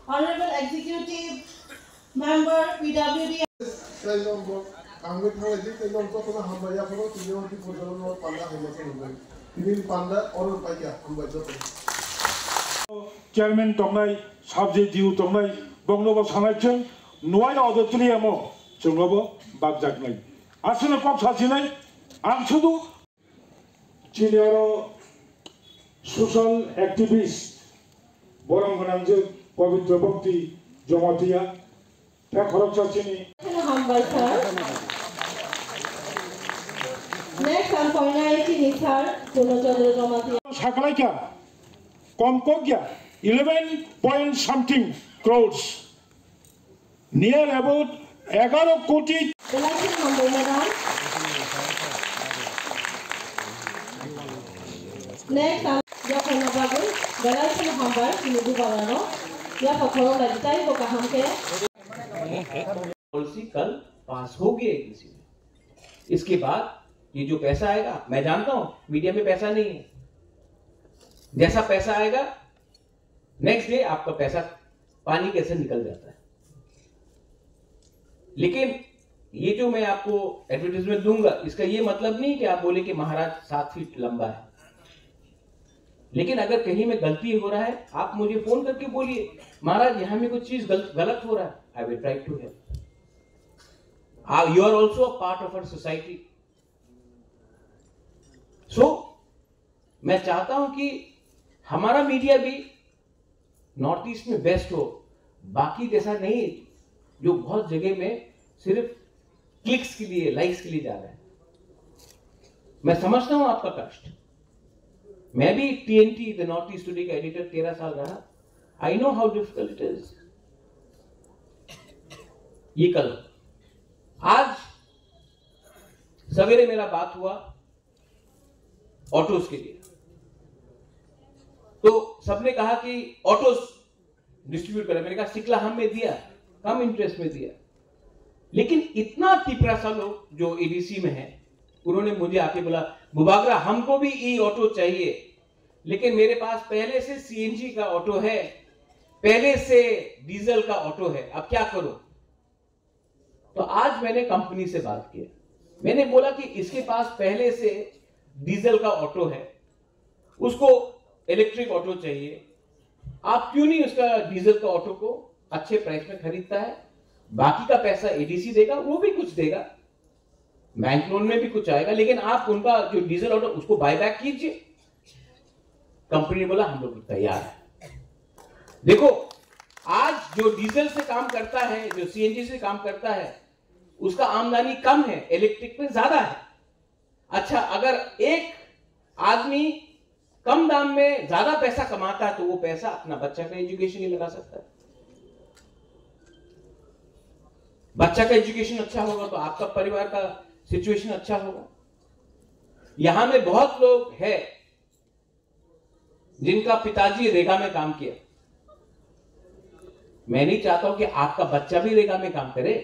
Honorable Executive Member PWD. Chairman Tongai, Subject Due Tongai, Bongobo Sanachan, Noy or the Triamo, Chungobo, Bagjagnai. Asuna Pop Sasinai, Amsudu, Chiliaro, social activist, Borangananjo, Pavitra Bhakti, Jomatia, Takarok Chachini. Next, I'm for 19 sir, Punojalo Jomatia. Sakalaika, Komkogia, 11 point something crores. Near about 11 koti. Next, I'm policy कल पास हो गई किसी में। इसके बाद ये जो पैसा आएगा, मैं जानता हूं मीडिया में पैसा नहीं है, जैसा पैसा आएगा नेक्स्ट डे आपका पैसा पानी कैसे निकल जाता है। लेकिन ये जो मैं आपको एडवर्टाइजमेंट दूंगा, इसका ये मतलब नहीं कि आप बोले कि महाराज 7 फीट लंबा है। लेकिन अगर कहीं में गलती हो रहा है, आप मुझे फोन करके बोलिए, महाराज यहां में कुछ चीज गलत हो रहा है, I will try to help. You are also a part of our society. So मैं चाहता हूं कि हमारा मीडिया भी नॉर्थ ईस्ट में बेस्ट हो, बाकी जैसा नहीं जो बहुत जगह में सिर्फ क्लिक्स के लिए, लाइक्स के लिए जा रहा है। मैं समझता हूं आपका कष्ट। मैं भी TNT the north east today का एडिटर 13 साल रहा। I know how difficult it is. ये कल आज सवेरे मेरा बात हुआ ऑटोस के लिए, तो सबने कहा कि ऑटोस डिस्ट्रीब्यूट करें। मैंने कहा सिकला हम में दिया, कम इंटरेस्ट में दिया, लेकिन इतना तिपरा सा लोग जो एडीसी में है, उन्होंने मुझे आके बोला, बुबागरा हमको भी ई ऑटो चाहिए, लेकिन मेरे पास पहले से सीएनजी का ऑटो है, पहले से डीजल का ऑटो है, अब क्या करो। तो आज मैंने कंपनी से बात किया, मैंने बोला कि इसके पास पहले से डीजल का ऑटो है, उसको इलेक्ट्रिक ऑटो चाहिए, आप क्यों नहीं उसका डीजल का ऑटो को अच्छे प्राइस में खरीदता है, बाकी का पैसा एडीसी देगा, वो भी कुछ देगा, बैंक लोन में भी कुछ आएगा, लेकिन आप उनका जो डीजल ऑटो उसको बायबैक कीजिए। कंपनी ने बोला हम लोग तैयार है। देखो आज जो डीजल से काम करता है, जो सीएनजी से काम करता है, उसका आमदनी कम है, इलेक्ट्रिक में ज्यादा है। अच्छा, अगर एक आदमी कम दाम में ज्यादा पैसा कमाता है तो वो पैसा अपना बच्चा का एजुकेशन ही लगा सकता है। बच्चा का एजुकेशन अच्छा होगा तो आपका परिवार का सिचुएशन अच्छा होगा। यहां में बहुत लोग हैं जिनका पिताजी रेगा में काम किया। मैं नहीं चाहता हूं कि आपका बच्चा भी रेगा में काम करे।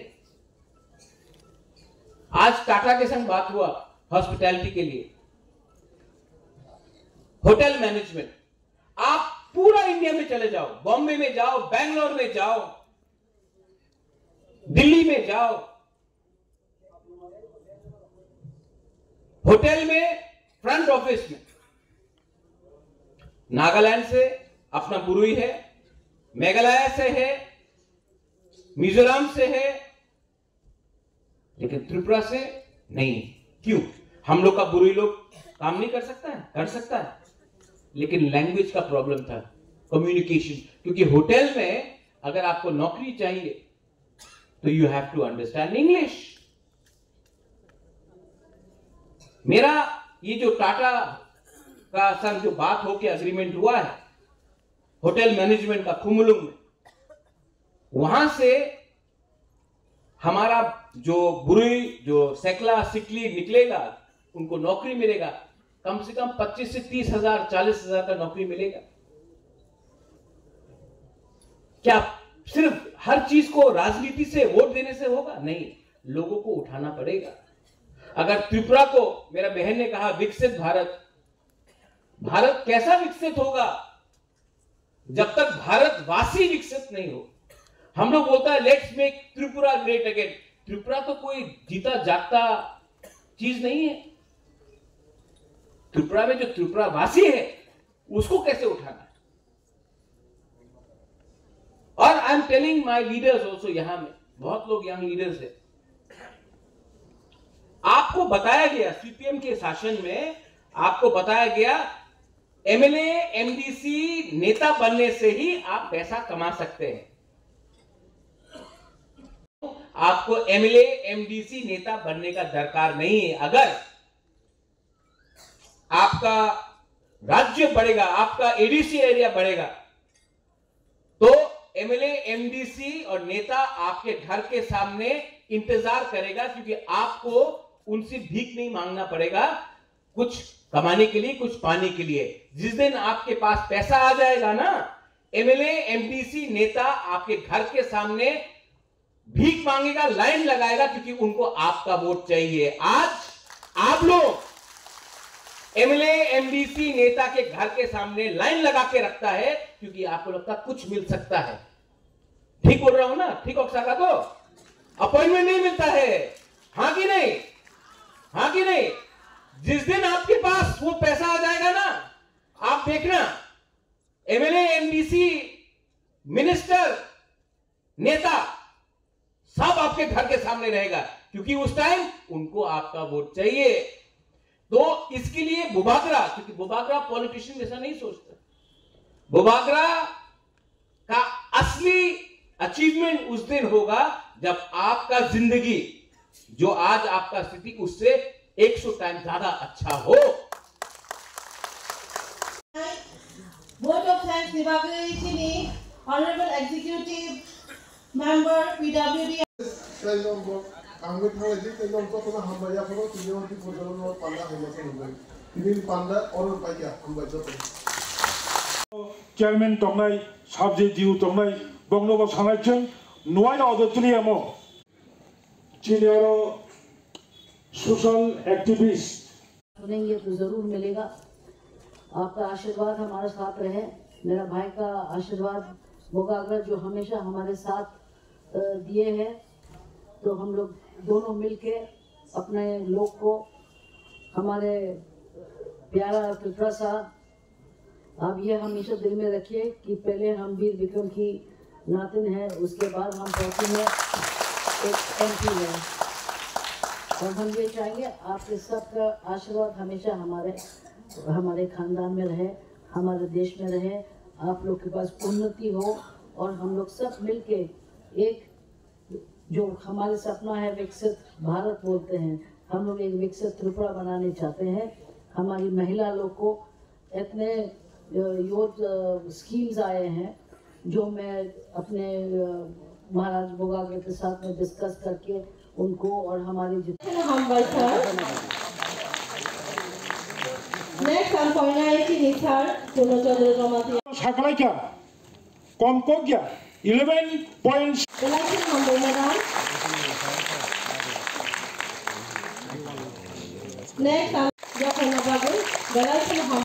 आज टाटा के संग बात हुआ हॉस्पिटैलिटी के लिए, होटल मैनेजमेंट। आप पूरा इंडिया में चले जाओ, बॉम्बे में जाओ, बेंगलोर में जाओ, दिल्ली में जाओ, होटल में, फ्रंट ऑफिस में नागालैंड से अपना बुरुई है, मेघालय से है, मिजोरम से है, लेकिन त्रिपुरा से नहीं। क्यों? हम लोग का बुरुई लोग काम नहीं कर सकता है? कर सकता है, लेकिन लैंग्वेज का प्रॉब्लम था, कम्युनिकेशन। क्योंकि होटल में अगर आपको नौकरी चाहिए तो you have to understand English. मेरा ये जो टाटा का संग जो बात होके एग्रीमेंट हुआ है होटल मैनेजमेंट का कुमुलुंग में, वहां से हमारा जो बुरुई, जो सेकला सिकली निकलेगा, उनको नौकरी मिलेगा, कम से कम 25 से 30 हजार, 40 हजार का नौकरी मिलेगा। क्या सिर्फ हर चीज को राजनीति से, वोट देने से होगा? नहीं, लोगों को उठाना पड़ेगा। अगर त्रिपुरा को, मेरा बहन ने कहा विकसित भारत, भारत कैसा विकसित होगा जब तक भारतवासी विकसित नहीं हो, हम लोग बोलता है let's make Tripura great again. Tripura तो कोई जीता जागता चीज नहीं है। त्रिपुरा में जो त्रिपुरावासी है उसको कैसे उठाना है। और I am telling my leaders also, यहां में बहुत लोग यंग लीडर्स है, आपको बताया गया सीपीएम के शासन में, आपको बताया गया एमएलए एमडीसी नेता बनने से ही आप पैसा कमा सकते हैं। आपको एमएलए एमडीसी नेता बनने का दरकार नहीं है। अगर आपका राज्य बढ़ेगा, आपका एडीसी एरिया बढ़ेगा, तो एमएलए एमडीसी और नेता आपके घर के सामने इंतजार करेगा, क्योंकि आपको उनसे भीख नहीं मांगना पड़ेगा कुछ कमाने के लिए, कुछ पाने के लिए। जिस दिन आपके पास पैसा आ जाएगा ना, एमएलए एमडीसी नेता आपके घर के सामने भीख मांगेगा, लाइन लगाएगा, क्योंकि उनको आपका वोट चाहिए। आज आप लोग एमएलए एमडीसी नेता के घर के सामने लाइन लगा के रखता है, क्योंकि आपको लगता कुछ मिल सकता है। ठीक बोल रहा हूं ना? ठीक होगा तो अपॉइंटमेंट नहीं मिलता है, हाँ कि नहीं? हाँ कि नहीं? जिस दिन आपके पास वो पैसा आ जाएगा ना, आप देखना एमएलए एमडीसी मिनिस्टर नेता सब आपके घर के सामने रहेगा, क्योंकि उस टाइम उनको आपका वोट चाहिए। तो इसके लिए बुबागरा, क्योंकि बुबागरा पॉलिटिशियन जैसा नहीं सोचता, बुबागरा का असली अचीवमेंट उस दिन होगा जब आपका जिंदगी, जो आज आपका स्थिति, उससे 100 टाइम ज्यादा अच्छा हो। Vote of thanks dibagay sini Honorable Executive Member PWD. Anggut halajik tenom to kuna hambaya phono tinyo ti podolno panda hemase ngai tinin panda oror paia hambaya to chairman tongnai subject diu tongnai bongnobo sanaichung nuai odotli amo senior social activist सुनेंगे तो जरूर मिलेगा। आपका आशीर्वाद हमारे साथ रहे, मेरा भाई का आशीर्वाद बोगागरा जो हमेशा हमारे साथ दिए हैं। तो हम लोग दोनों मिलके अपने लोग को, हमारे प्यारा त्रिपुरा साहब, आप ये हमेशा दिल में रखिए कि पहले हम वीर विक्रम की नातिन है, उसके बाद हम पार्टी में एक एमपी है। और हम ये चाहेंगे आपके सबका आशीर्वाद हमेशा हमारे खानदान में रहे, हमारे देश में रहे, आप लोग के पास उन्नति हो, और हम लोग सब मिलके एक, जो हमारे सपना है विकसित भारत बोलते हैं, हम लोग एक विकसित त्रिपुरा बनाने चाहते हैं। हमारी महिला लोग को इतने स्कीम्स आए हैं, जो मैं अपने महाराज बोगागरा के साथ में डिस्कस करके उनको और हमारे Next ang poinay sini Sir Purnachandra Dramati. সাকলাইকা কমকগিয়া 11 points Election number madam. Next ang Japan Babu. Election